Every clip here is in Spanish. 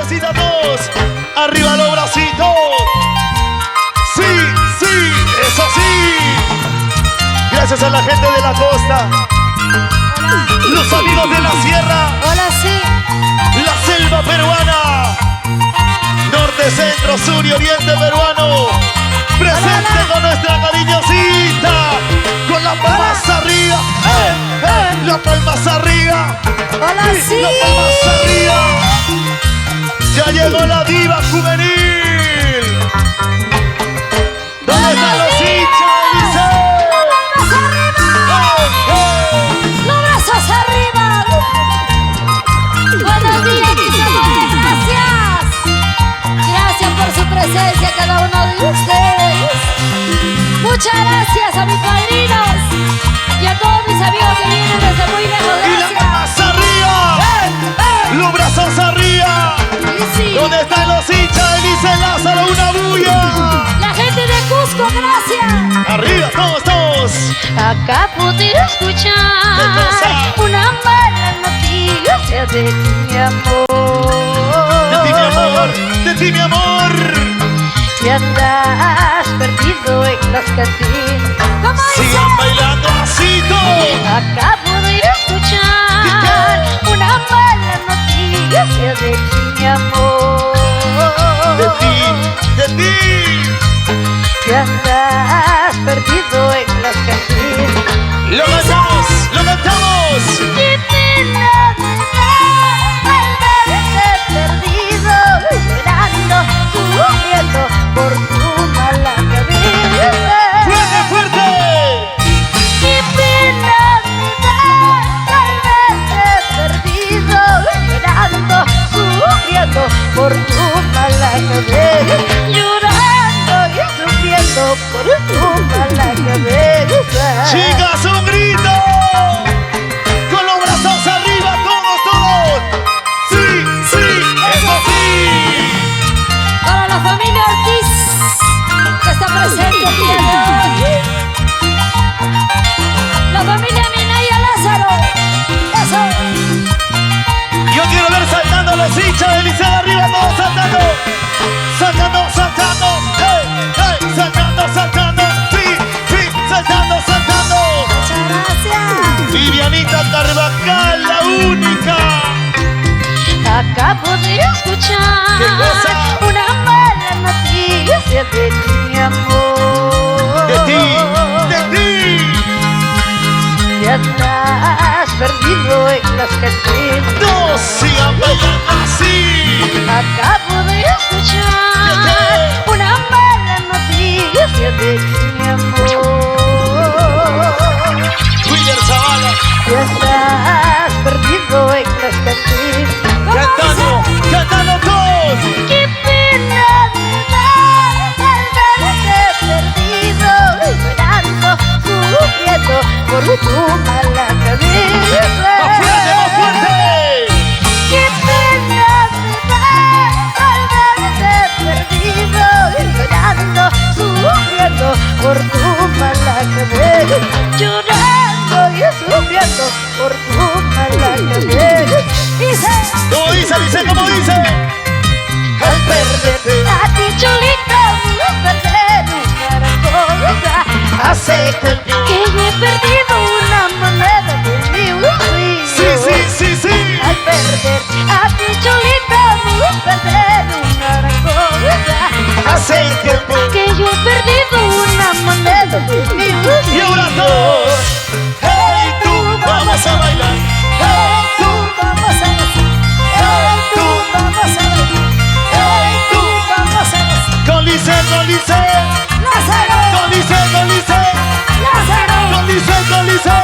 suavecita todos. Arriba los bracitos. Sí, sí, eso sí. Gracias a la gente de la costa. Los amigos de la sierra. Hola, sí. La selva peruana. Norte, centro, sur y oriente peruano. Presente con nuestra cariñosita. Con las palmas arriba. Las palmas arriba. Hola, sí. Las palmas arriba. Ya llegó la diva juvenil. ¿Dónde están los hinchas, Dice? ¡Las palmas arriba! ¡Los brazos arriba! Buenos días, mis amores. Gracias. Gracias por su presencia, cada uno de ustedes. Muchas gracias a mis padrinos y a todos mis amigos que vienen desde muy lejos. Y las palmas arriba. Los brazos arriba. Y sí. ¿Dónde están los hinchas? Dice Lázaro, una bulla. La gente de Cusco, gracias. Arriba, todos, todos. Acá pude escuchar una mala noticia de mi amor. De ti, mi amor, de ti, mi amor. Y andas perdido en las cantinas. ¿Cómo dice? Sigan bailando así todos. Acabo de escuchar una mala noticia de mi amor. De ti. Que andas perdido en las cantinas. Lo cantamos, lo cantamos. Qué pena me da al verte perdido, llorando, sufriendo por tu mala cabeza. Fuerte, fuerte. Qué pena me da al verte perdido, llorando, sufriendo por tu mala cabeza. Llorando y sufriendo por tu mala cabeza. Chicas, un grito. Con los brazos arriba, todos, todos. Sí, sí, eso sí. Para la familia Ortiz, que está presente el día de hoy. La familia Minaya Lázaro. Eso. Yo quiero ver saltando a los hinchas del liceo arriba, todos saltando. Saltando, saltando. Hey, hey, saltando, saltando. Sí, sí, saltando, saltando. Muchas gracias. Vivianita Carvajal, la única. Acabo de escuchar ¿Qué cosa? una mala noticia de mi amor. De ti, de ti. Y andas perdido en las cantinas. Todos sigan bailando así. Acabo de escuchar una mala noticia de mi amor. William Zavala, Y estás perdido en las cantinas. cantando, cantando todos. Qué pena me da al verte perdido, llorando, sufriendo por tu mala cabeza. ¡Más fuerte, más fuerte! Qué pena me da al verte perdido, llorando, sufriendo por tu mala cabeza. Llorando y sufriendo por tu mala cabeza. Dice. ¿Cómo dice, dice, cómo dice? Al perderte a ti, Cholita, al perder una cosa. Hace tiempo que yo he perdido una moneda de mi bolsillo. Sí, sí, sí, sí. Al perder a ti, Cholita, al perder una cosa. Hace tiempo que yo he perdido una moneda de mi bolsillo. Y ahora todos. Hey, tú, vamos a bailar. Hey, tú, vamos a decir. Hey, tú, vamos a decir. Hey, tú, vamos a decir. Con Lice, Lázaro, con Lice, con Lice. Lázaro. Con Lice, con Lice.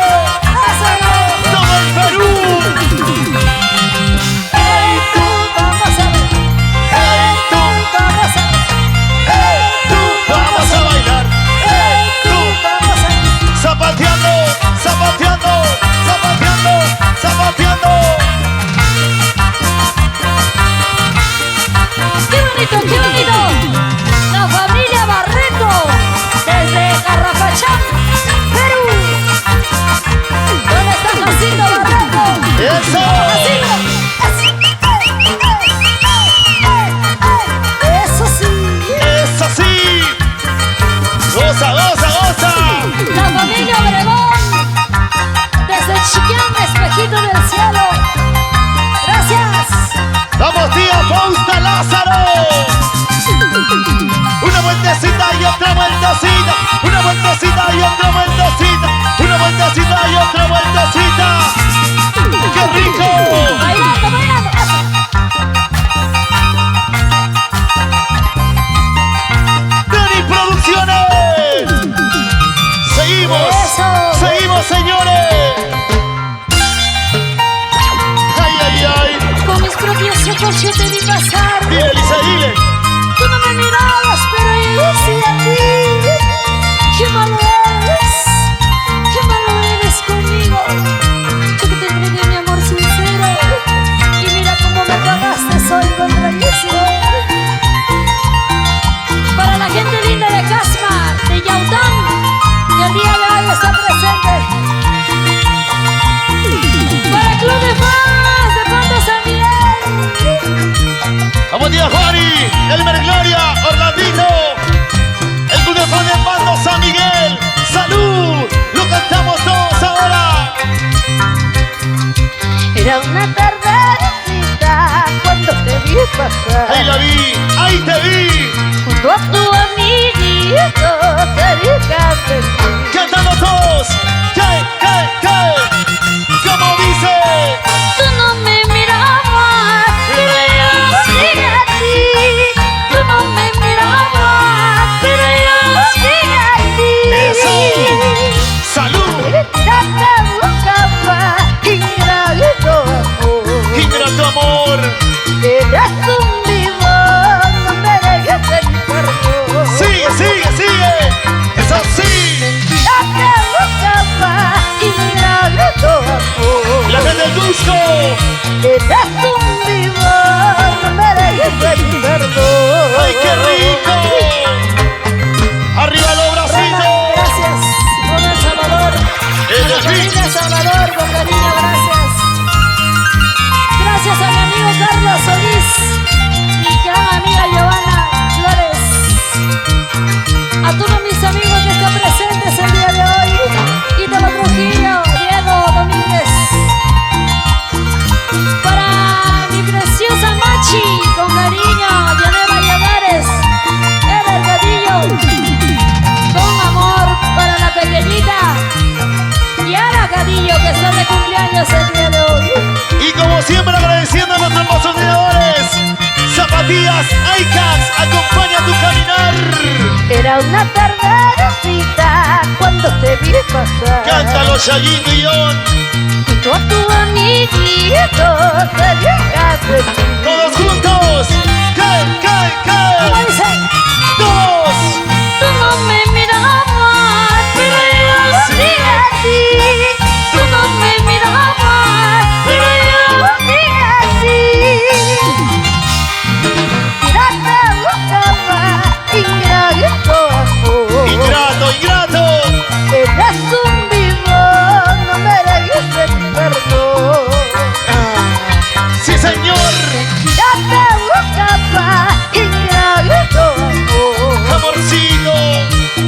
vueltecita y otra vueltecita. Una vueltecita y otra vueltecita. ¡Qué rico! Bailando, bailando. ¡Dani Producciones! ¡Seguimos! Eso. ¡Seguimos, señores! ¡Ay, ay, ay! Con mis propios ojos yo te vi pasar. Dile, Elisa, dile. Tú no me mirabas, pero yo decía a ti. Qué malo eres conmigo. Yo que te entregué mi amor sincero. Y mira cómo me pagaste, soy contradicción. Para la gente linda de Casma, de Yaután, que el día de hoy está presente. Para el Club de Fans de Pando San Miguel. ¡Vamos, tía Juani! ¡Elmer Gloria! ¡Orlandito! ¡El Club de Fan de Pando San Miguel! ¡Salud! ¡Lo cantamos todos ahora! Era una tardecita cuando te vi pasar. ¡Ahí la vi! ¡Ahí te vi! Junto a tu amiguito cerca de ti. ¡Cantando todos! ¿Qué? ¿Cómo dice? Tú no me mirabas, pero yo sí a ti. Tú no me mirabas, pero yo sí a ti. ¡Eso! ¡Salud! Ya te buscaba, ingrato amor. ¡Ingrato amor! Eres un vivo, no me dejes en perdón. ¡Sigue! ¡Eso sí! Ya te buscaba, ingrato amor. ¡La gente del Cusco! Eres un vivo, no me dejes en perdón. ¡Ay, qué rico! ¡Arriba los bracitos! Gracias, con El Salvador. El A la fin. familia Salvador, con cariño, gracias. Gracias a mi amigo Carlos Solís, mi gran amiga Giovanna Flores. A todos mis amigos que están presentes el día de hoy. Ítalo Trujillo, Diego Domínguez. Para mi preciosa Machi, con cariño, Diana Valladares, Ever Cadillo. Con amor para la pequeñita Yara Cadillo, que está de cumpleaños el día de hoy. Y como siempre agradeciendo a nuestros patrocinadores, Zapatillas Icas, acompaña tu caminar. Era una tardecita cuando te vi pasar. Cántalo, Yayito y Yon. Junto a tu amiguito cerca de ti. Todos juntos. ¿Cómo ¿Qué? dice? Todos. Tú no me mirabas, pero yo sí a ti. Tú no me mirabas, pero yo sí a ti. Ya te buscaba, ingrato amor. Ingrato. Eres un vivo, no me dejes en perdón. Sí, señor. Ya te buscaba, ingrato amor. Amorcito.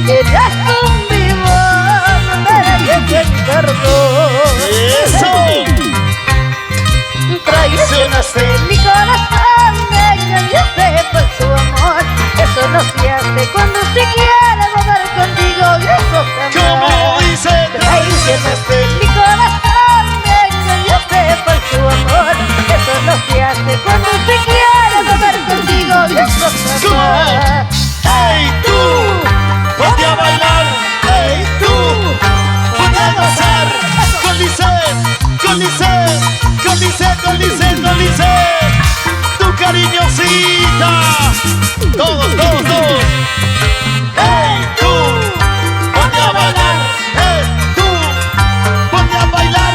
Eres un vivo, no me dejes en perdón. Eso. Traicionaste mi corazón, me engañaste por su amor. Eso no se hace cuando se quiere volver contigo, y eso se ¿Cómo dice? traicionaste mi corazón, me engañaste por su amor. Eso no se hace cuando se quiere volver contigo, y eso se ¿Cómo? ¡Ey, tú! ¡Ponte a bailar! ¡Ey, tú! ¡Ponte a gozar! ¡Con Lice! ¡Tu cariñosita! ¡Todos! ¡Ey, tú! ¡Ponte a bailar! ¡Ey, tú! ¡Ponte a bailar!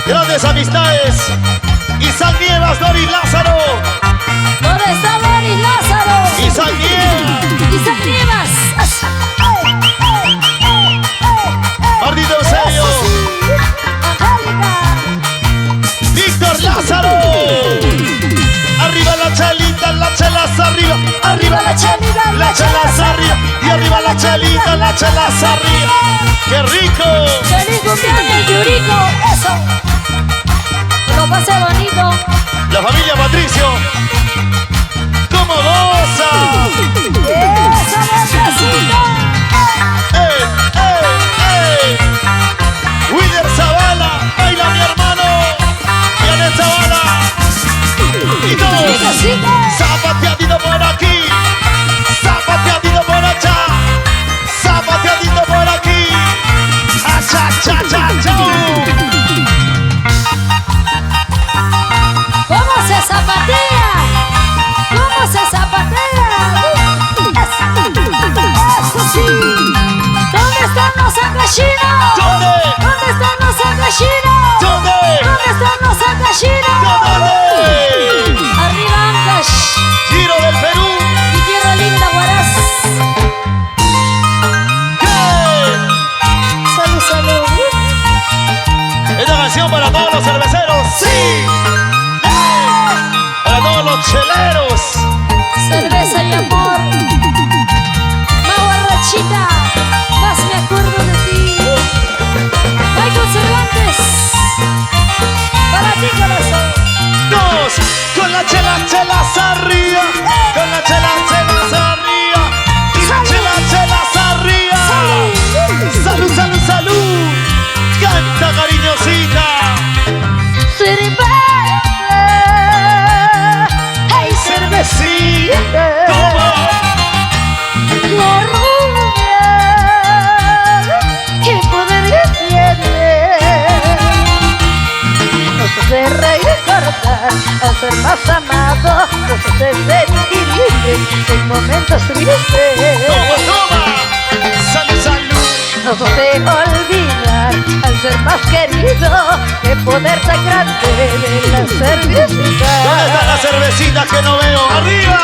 Grandes amistades. Isaac Nievas, Doris Lázaro. ¿Dónde está Boris Lázaro? Isaac Nievas. Isaac Nievas. Martito Eusebio. Eso sí. Angélica. Víctor Lázaro. Arriba la chelita, la chelas arriba. Arriba la chelita, La chelas arriba. Y arriba la chelita, la chelas arriba. ¡Qué rico! ¡Feliz cumpleaños, Yuriko! ¡Eso! Lo pasé bonito. La familia Patricio. ¿Cómo goza? ¡Esa bebecita! canción para todos los cerveceros. ¡Sí! Para todos los cheleros. Cerveza y amor. Más borrachita, más me acuerdo de ti. Michael Cervantes, para ti corazón. Dos, con la chela, chelas arriba. Con la chela, chelas arriba. Y la chela, chelas arriba. Salud, salud, salud. Canta, cariñosita. Cerveza, hey cervecita. Toma. La rubia, qué poder que tiene. Nos hace reír y cortar, hacer más amado, nos hace sentir libre en momentos tristes. Toma, toma. Salud, salud. Nos hace olvidar al ser más querido, qué poder tan grande de la cervecita. ¿Dónde están las cervecitas que no veo? ¡Arriba!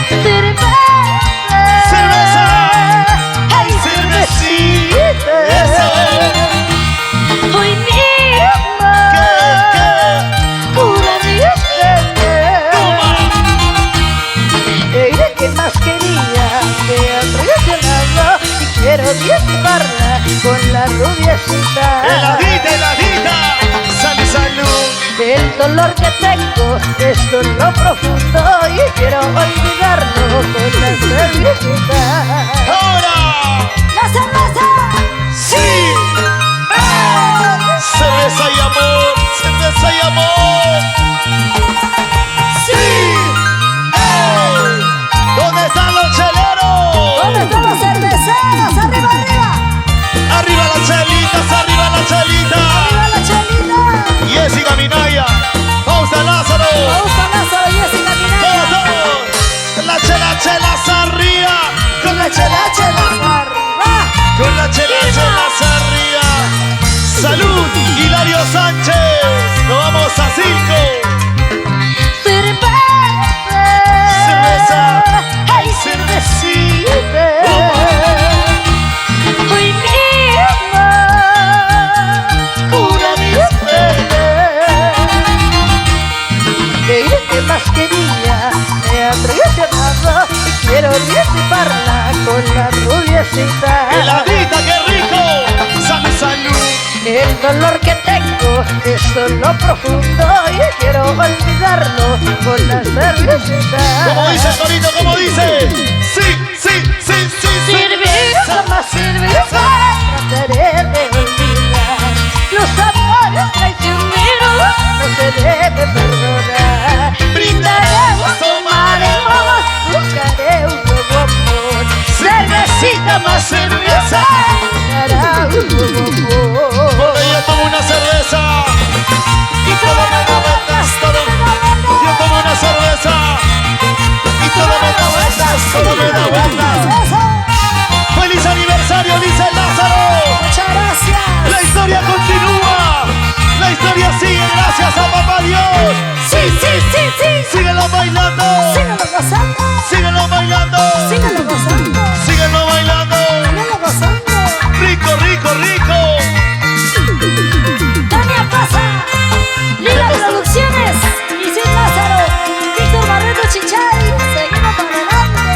Cerveza, ¡Cerveza! ay cervecita. Eso. Hoy mismo cura mi sed. Toma. Ella que más quería me ha traicionado y quiero llevarla con la rubiecita. Heladita, heladita. Salud, salud. El dolor que tengo es lo profundo y quiero olvidarlo con la cervecita. ¡Ahora! ¡La cerveza! ¡Sí! Cerveza y amor, cerveza y amor. ¡Sí! ¡Ey! ¿Dónde están los cheleros? ¿Dónde están los cerveceros? ¡Arriba, arriba! Arriba las chelitas, arriba las chelitas. ¡Arriba la chelita! Jessica Minaya, Fausta Lázaro. Fausto Lázaro, Jessica Todos, Minaya. todos. La chela, chelas arriba. Con la chela, Chelas arriba. con la chela, chelas arriba. Salud, Hilario Sánchez. Nos vamos a 5. Cerveza. ¡Ay, cervecita! Hoy mismo cura mi sed. Ella que más quería me ha traicionado y quiero disiparla con la rubiecita. Heladita, qué rico. Salud, salud. El dolor que tengo es lo profundo y quiero olvidarlo con la cervecita. Como dice el Torito, como dice. Sí, sí, sí, sí, sí. Cerveza más cerveza, trataré de olvidar los amores traicioneros, no se debe perdonar. Brindaremos, tomaremos, buscaré un nuevo amor. Cervecita más cerveza, dará un nuevo amor. Porque yo tomo una cerveza y todo me da vueltas, todo. Yo tomo una cerveza y todo me da vueltas, todo me da vueltas. Eso. ¡Feliz aniversario, dice Lázaro! Muchas gracias. La historia continúa, la historia sigue gracias a Papá Dios. Sí, sí, sí, sí. Síguelo bailando, Síguelo gozando, síguelo bailando, síguelo gozando, síguelo bailando. síguelo gozando. Rico, rico, rico. Tania Pasa, Lila Producciones, Isil Lázaro, Víctor Barreto Chichay, seguimos para adelante.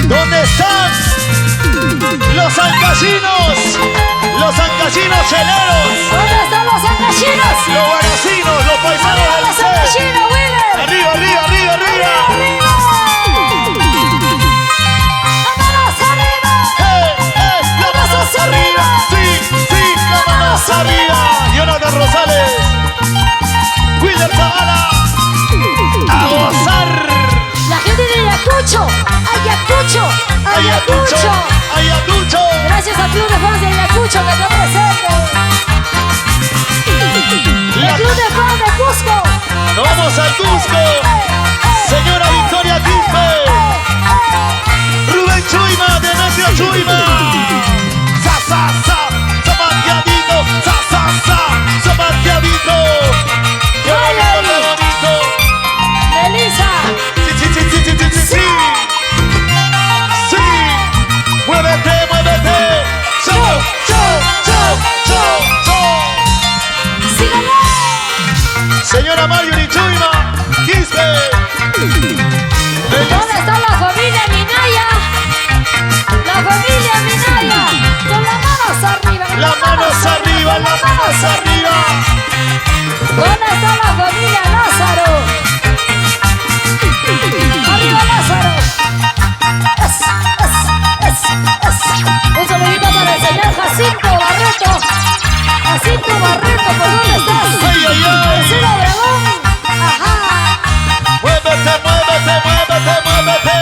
¿Dónde están los ancallinos? Los ancallinos cheleros. ¿Dónde están los angallinos? Los guaracinos, los paisanos ¡Arriba del los C. angallinos, Willer! Arriba, arriba, arriba, arriba. ¡Arriba! ¡Vámonos arriba! La mano hacia arriba. Sí, sí, la mano hacia arriba. Jonathan Rosales. Willer Zavala. A gozar. La gente de Ayacucho, Ayacucho, Ayacucho, Ayacucho. Gracias al Club de Fans de Ayacucho que está presente. El Club de Fans de Cusco. Nos vamos al Cusco. Señora Victoria Quispe. Rubén Chuima, Demetrio Chuima. Sa, sa, sa. Zapateadito. Sa, sa, sa. Zapateadito. Qué bonito, qué bonito. Melissa. Sí, sí, sí, sí, sí, sí, sí, sí. Sí. Muévete, muévete. Solo. ¿Dónde está la familia Lázaro? ¡Arriba Lázaro! Un saludito para el señor Jacinto Barreto. Jacinto Barreto, ¿por dónde estás? ¡Ay, ay, ay! Vecino Obregón. Ajá. ¡Muévete, muévete, muévete, muévete!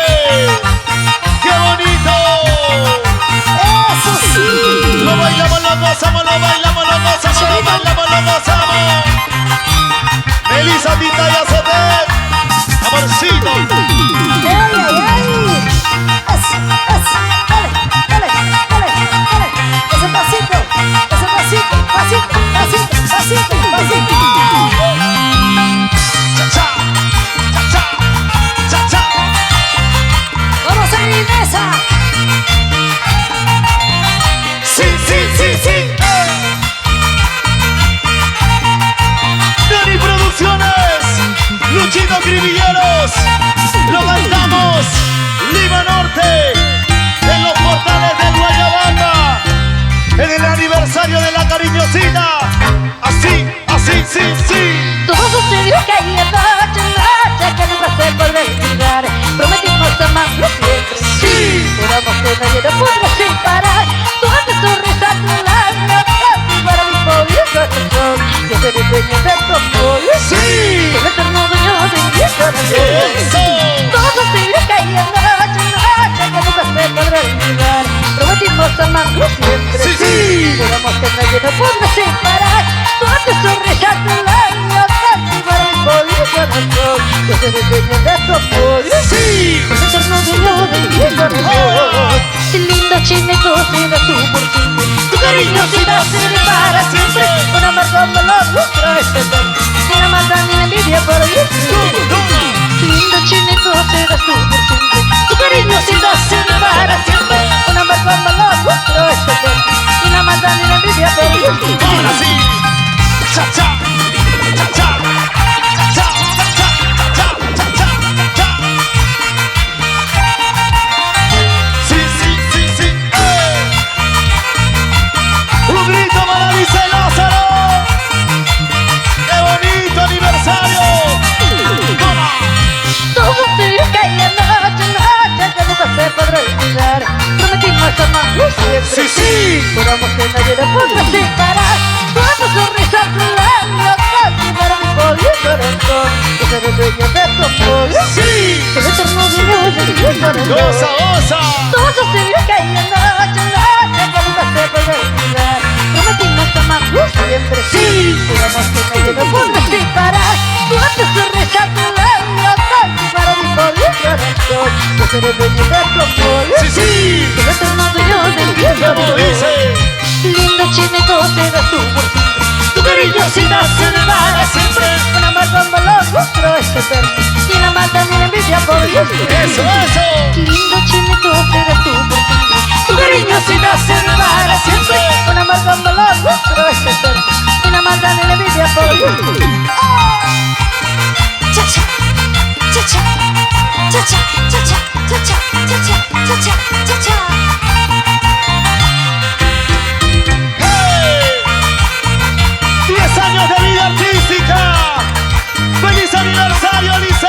¡Qué bonito! Eso sí. Lo bailamos, lo gozamos, lo bailamos, lo gozamos, lo bailamos, lo gozamos. Melissa, Tita y Azotet. Amorcito. ¡Ay, ay, ay! Dale, dale, dale, dale. Ese pasito, pasito, pasito, pasito, pasito. Cha, cha, cha, cha, cha. Vamos a mi mesa. Sí, sí, sí, sí. Dani Producciones, Luchito Cribilleros, lo cantamos, Lima Norte, en los portales de Guayabamba, en el aniversario de la cariñosita. Así, así, sí, sí. Todo sucedió que ayer noche, que nunca se podrá olvidar. Prometimos amarnos siempre. Sí. Juramos que nadie nos podrá separar. Toda tu sonrisa, tu labio, casi para mi pobre corazón. Yo seré dueño de tu amor. Sí. El eterno dueño de mi corazón. Eso. Todo sucedió que ayer noche, que nunca se podrá olvidar. Prometimos amarnos siempre. Sí, sí. Juramos que nadie nos podrá separar. Toda tu sonrisa, tu labio, casi para mi pobre corazón. Yo seré dueño de tu amor. Sí. El eterno dueño de mi corazón. Si lindo chinito será tú por siempre. Tu cariño será para siempre. Un amor como los nuestros es eterno. Ni la maldad ni la envidia por hoy. Lindo chinito serás tú por siempre. Tu cariño será para siempre. Un amor como los nuestros es eterno. Ni la maldad ni la envidia por hoy. Ahora sí. Cha, cha, cha, cha, cha, cha, cha, cha, cha, cha, cha. Sí, sí, sí, sí. Un grito para Dice Lázaro. ¡Qué bonito aniversario! ¡Toma! Todo se vio que ayer noche, que nunca se podrá olvidar. Prometimos amarnos siempre. Sí, sí. Juramos que nadie nos podrá separar. Toda tu sonrisa, tu labio, casi para mi pobre corazón. Yo seré dueño de tu amor. Sí. El eterno dueño de mi corazón. ¡Goza, goza! Todo se vio que ayer noche, que nunca se podrá olvidar. Prometimos amarnos siempre. Sí. Juramos que nadie nos podrá separar. Toda tu sonrisa, tu labio, casi para mi pobre corazón. Yo seré dueño de tu amor. Sí, sí. El eterno dueño de mi ¿Cómo corazón. dice? Lindo chinito serás tú por siempre. Tu cariño será para siempre. Un amor como los nuestros es eterno. Ni la maldad ni la envidia por Dios. ¡Eso, eso! Lindo chinito serás tú por siempre. Tu cariño será para siempre. Un amor como los nuestros es eterno. Ni la maldad ni la envidia por Dios. Cha cha, cha cha, cha cha, cha cha, cha cha, cha cha, cha cha, cha cha. ¡Hey! 10 años de vida artística. ¡Feliz aniversario, Lice!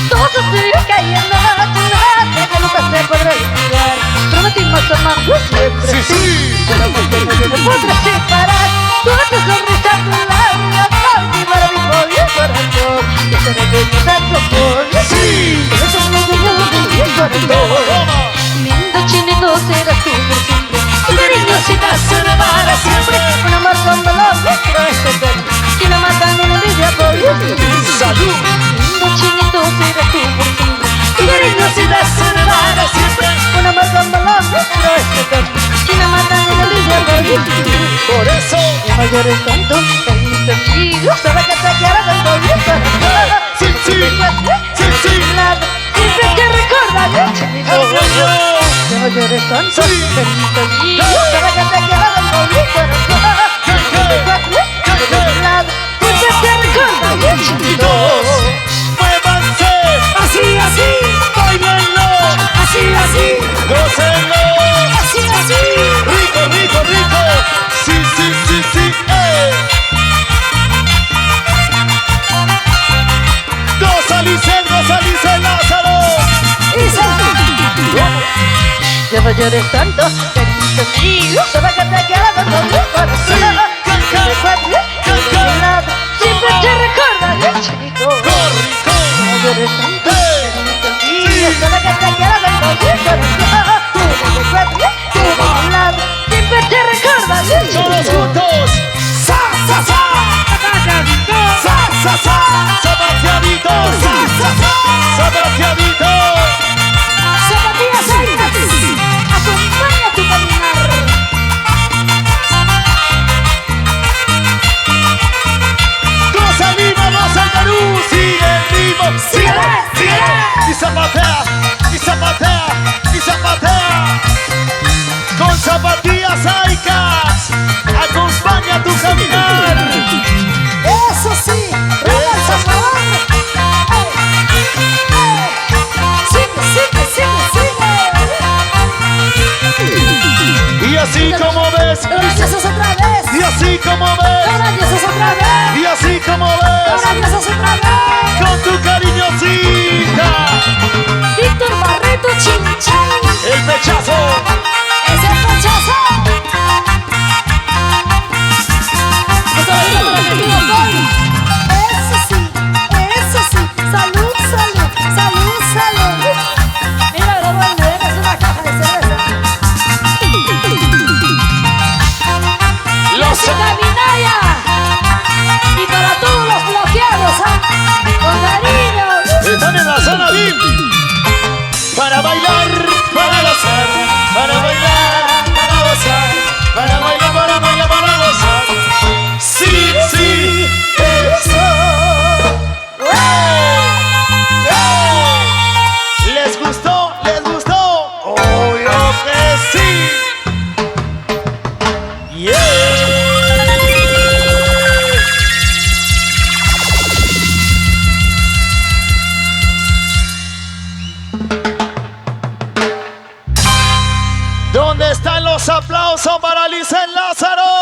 Todo sucedió que ayer noche, que nunca se podrá olvidar. Prometimos amarnos siempre. Sí, sí. Juramos que nadie nos podrá separar. Toda tu sonrisa, tu labio, casi para mi pobre corazón. Yo seré dueño de tu amor. Sí. El eterno dueño de mi corazón. Toma. Lindo chinito serás tú por siempre. Tu cariño será para siempre. Un amor como los nuestros es eterno. Y la maldad ni la envidia por Dios. ¡Salud! Lindo chinito serás tú por siempre. Tu cariño será para siempre. Un amor como los nuestros es eterno. Y la maldad ni la envidia por Dios. Por eso. No me llores tanto, cariñito mío. Sabes que te quiero tanto bien. Sí, sí. Sí, sí. Siempre que recordaré, chinito. ¡Ay, ay, ay! No me llores tanto, Sí. cariñito mío. Sabes que te quiero tanto bien. Siempre que recordaré, chinito. ¡Muévanse! Así, así, ¡Bailenlo! así, así, ¡Gócenlo! así, así. ¡Rico, rico, rico! Sí, sí, sí, sí. no llores tanto, cariñito mío. Sabes que te quiero con todo mi corazón. Sí, Siempre te recordaré, chiquito. No llores tanto, cariñito mío. Sabes que te quiero con todo mi corazón. Siempre te recordaré, chiquito. Todos juntos. Sa, sa, sa. Sa, sa, sa. Zapateadito. Sa, sa, sa. Zapateadito. Zapatillas altas, acompaña tu caminar. Goza Lima, goza el Perú. Sigue vivo. Sigue, sigue. Y zapatea, y zapatea, y zapatea. Con zapatillas aicas, acompaña tu caminar. Eso sí, vamos a favor. Sigue, sigue, sigue, sigue. Y así como ves, Ahora empiezas otra vez. y así como ves, Ahora empiezas otra vez. y así como Ahora ves, empiezas otra vez. con tu cariñosita, Víctor Barreto Chinchán. el pechazo. Es el rechazo. Esto lo digo para que tú no doy. Eso sí, eso sí. Salud, salud, salud, salud. Mira, lo voy a leer, es una caja de cerveza. Los Música Minaya. Y para todos los bloqueados, con cariño. están en la zona VIP. Para bailar, para gozar, para bailar, para gozar, para bailar, para bailar, para gozar. Sí, sí, eso. ¿Les gustó? ¿Les gustó? Obvio que sí. Yeah. ¿Dónde están los aplausos para Licen Lázaro?